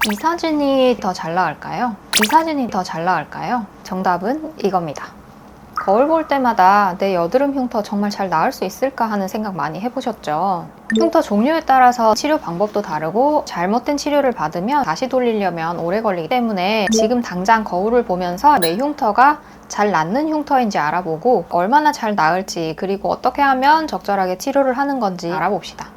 이 사진이 더 잘 나을까요? 이 사진이 더 잘 나을까요? 정답은 이겁니다. 거울 볼 때마다 내 여드름 흉터 정말 잘 나을 수 있을까 하는 생각 많이 해보셨죠? 흉터 종류에 따라서 치료 방법도 다르고 잘못된 치료를 받으면 다시 돌리려면 오래 걸리기 때문에 지금 당장 거울을 보면서 내 흉터가 잘 낫는 흉터인지 알아보고 얼마나 잘 나을지, 그리고 어떻게 하면 적절하게 치료를 하는 건지 알아봅시다.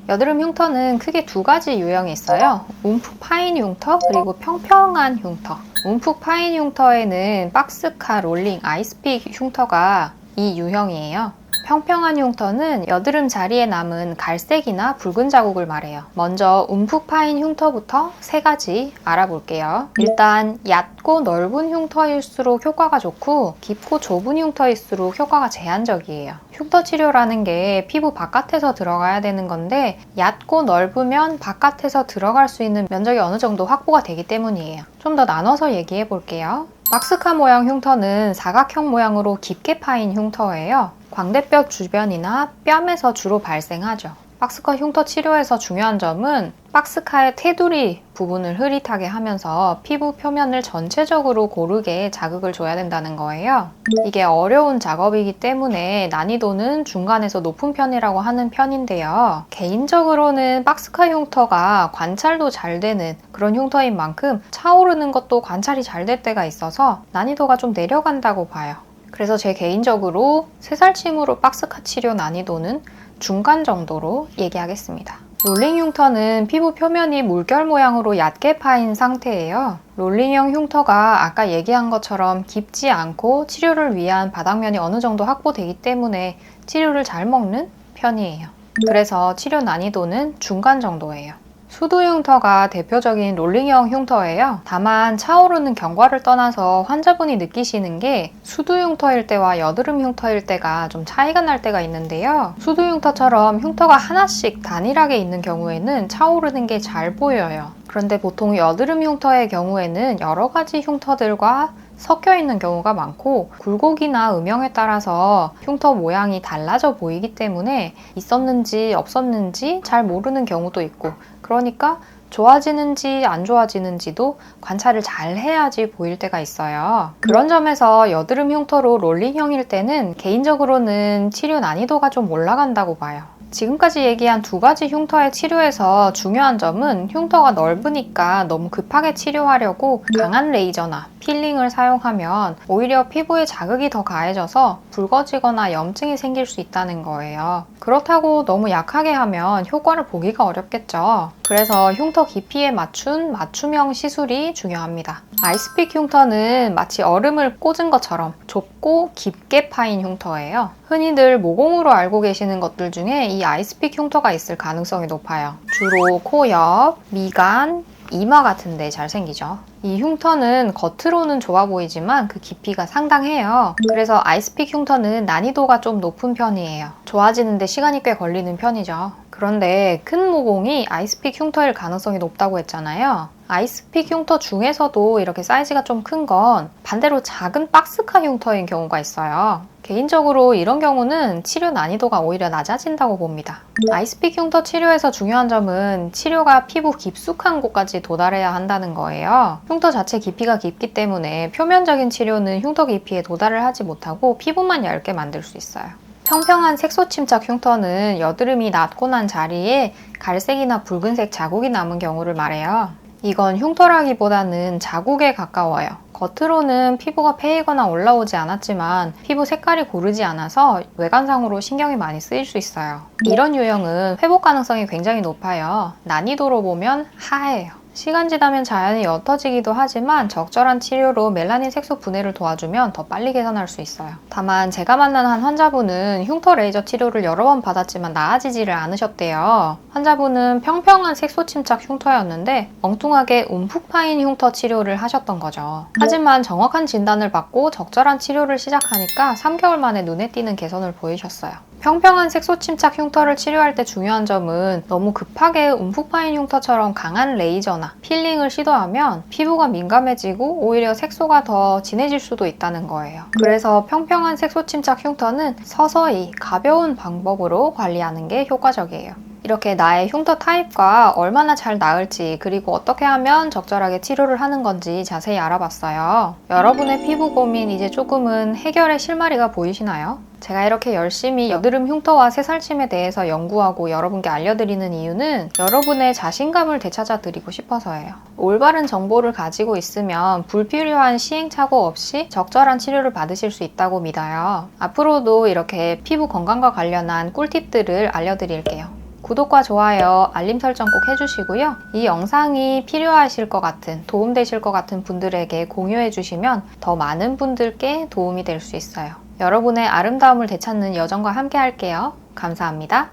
여드름 흉터는 크게 두 가지 유형이 있어요. 움푹 파인 흉터, 그리고 평평한 흉터. 움푹 파인 흉터에는 박스카, 롤링, 아이스픽 흉터가 이 유형이에요. 평평한 흉터는 여드름 자리에 남은 갈색이나 붉은 자국을 말해요. 먼저 움푹 파인 흉터부터 세 가지 알아볼게요. 일단 얕고 넓은 흉터일수록 효과가 좋고 깊고 좁은 흉터일수록 효과가 제한적이에요. 흉터 치료라는 게 피부 바깥에서 들어가야 되는 건데 얕고 넓으면 바깥에서 들어갈 수 있는 면적이 어느 정도 확보가 되기 때문이에요. 좀 더 나눠서 얘기해 볼게요. 박스카 모양 흉터는 사각형 모양으로 깊게 파인 흉터예요. 광대뼈 주변이나 뺨에서 주로 발생하죠. 박스카 흉터 치료에서 중요한 점은 박스카의 테두리 부분을 흐릿하게 하면서 피부 표면을 전체적으로 고르게 자극을 줘야 된다는 거예요. 이게 어려운 작업이기 때문에 난이도는 중간에서 높은 편이라고 하는 편인데요. 개인적으로는 박스카 흉터가 관찰도 잘 되는 그런 흉터인 만큼 차오르는 것도 관찰이 잘 될 때가 있어서 난이도가 좀 내려간다고 봐요. 그래서 제 개인적으로 새살침으로 박스카 치료 난이도는 중간 정도로 얘기하겠습니다. 롤링 흉터는 피부 표면이 물결 모양으로 얕게 파인 상태예요. 롤링형 흉터가 아까 얘기한 것처럼 깊지 않고 치료를 위한 바닥면이 어느 정도 확보되기 때문에 치료를 잘 먹는 편이에요. 그래서 치료 난이도는 중간 정도예요. 수두 흉터가 대표적인 롤링형 흉터예요. 다만 차오르는 경과를 떠나서 환자분이 느끼시는 게 수두 흉터일 때와 여드름 흉터일 때가 좀 차이가 날 때가 있는데요. 수두 흉터처럼 흉터가 하나씩 단일하게 있는 경우에는 차오르는 게 잘 보여요. 그런데 보통 여드름 흉터의 경우에는 여러 가지 흉터들과 섞여 있는 경우가 많고 굴곡이나 음영에 따라서 흉터 모양이 달라져 보이기 때문에 있었는지 없었는지 잘 모르는 경우도 있고, 그러니까 좋아지는지 안 좋아지는지도 관찰을 잘 해야지 보일 때가 있어요. 그런 점에서 여드름 흉터로 롤링형일 때는 개인적으로는 치료 난이도가 좀 올라간다고 봐요. 지금까지 얘기한 두 가지 흉터의 치료에서 중요한 점은 흉터가 넓으니까 너무 급하게 치료하려고 강한 레이저나 필링을 사용하면 오히려 피부에 자극이 더 가해져서 붉어지거나 염증이 생길 수 있다는 거예요. 그렇다고 너무 약하게 하면 효과를 보기가 어렵겠죠. 그래서 흉터 깊이에 맞춘 맞춤형 시술이 중요합니다. 아이스픽 흉터는 마치 얼음을 꽂은 것처럼 좁고 깊게 파인 흉터예요. 흔히들 모공으로 알고 계시는 것들 중에 이 아이스픽 흉터가 있을 가능성이 높아요. 주로 코 옆, 미간, 이마 같은 데 잘 생기죠. 이 흉터는 겉으로는 좋아 보이지만 그 깊이가 상당해요. 그래서 아이스픽 흉터는 난이도가 좀 높은 편이에요. 좋아지는데 시간이 꽤 걸리는 편이죠. 그런데 큰 모공이 아이스픽 흉터일 가능성이 높다고 했잖아요. 아이스픽 흉터 중에서도 이렇게 사이즈가 좀 큰 건 반대로 작은 박스카 흉터인 경우가 있어요. 개인적으로 이런 경우는 치료 난이도가 오히려 낮아진다고 봅니다. 아이스픽 흉터 치료에서 중요한 점은 치료가 피부 깊숙한 곳까지 도달해야 한다는 거예요. 흉터 자체 깊이가 깊기 때문에 표면적인 치료는 흉터 깊이에 도달을 하지 못하고 피부만 얇게 만들 수 있어요. 평평한 색소 침착 흉터는 여드름이 낫고 난 자리에 갈색이나 붉은색 자국이 남은 경우를 말해요. 이건 흉터라기보다는 자국에 가까워요. 겉으로는 피부가 패이거나 올라오지 않았지만 피부 색깔이 고르지 않아서 외관상으로 신경이 많이 쓰일 수 있어요. 이런 유형은 회복 가능성이 굉장히 높아요. 난이도로 보면 하예요. 시간 지나면 자연히 옅어지기도 하지만 적절한 치료로 멜라닌 색소 분해를 도와주면 더 빨리 개선할 수 있어요. 다만 제가 만난 한 환자분은 흉터 레이저 치료를 여러 번 받았지만 나아지지를 않으셨대요. 환자분은 평평한 색소 침착 흉터였는데 엉뚱하게 움푹 파인 흉터 치료를 하셨던 거죠. 하지만 정확한 진단을 받고 적절한 치료를 시작하니까 3개월 만에 눈에 띄는 개선을 보이셨어요. 평평한 색소 침착 흉터를 치료할 때 중요한 점은 너무 급하게 움푹 파인 흉터처럼 강한 레이저나 필링을 시도하면 피부가 민감해지고 오히려 색소가 더 진해질 수도 있다는 거예요. 그래서 평평한 색소 침착 흉터는 서서히 가벼운 방법으로 관리하는 게 효과적이에요. 이렇게 나의 흉터 타입과 얼마나 잘 나을지, 그리고 어떻게 하면 적절하게 치료를 하는 건지 자세히 알아봤어요. 여러분의 피부 고민 이제 조금은 해결의 실마리가 보이시나요? 제가 이렇게 열심히 여드름 흉터와 새살침에 대해서 연구하고 여러분께 알려드리는 이유는 여러분의 자신감을 되찾아 드리고 싶어서예요. 올바른 정보를 가지고 있으면 불필요한 시행착오 없이 적절한 치료를 받으실 수 있다고 믿어요. 앞으로도 이렇게 피부 건강과 관련한 꿀팁들을 알려드릴게요. 구독과 좋아요, 알림 설정 꼭 해주시고요. 이 영상이 필요하실 것 같은, 도움되실 것 같은 분들에게 공유해 주시면 더 많은 분들께 도움이 될 수 있어요. 여러분의 아름다움을 되찾는 여정과 함께 할게요. 감사합니다.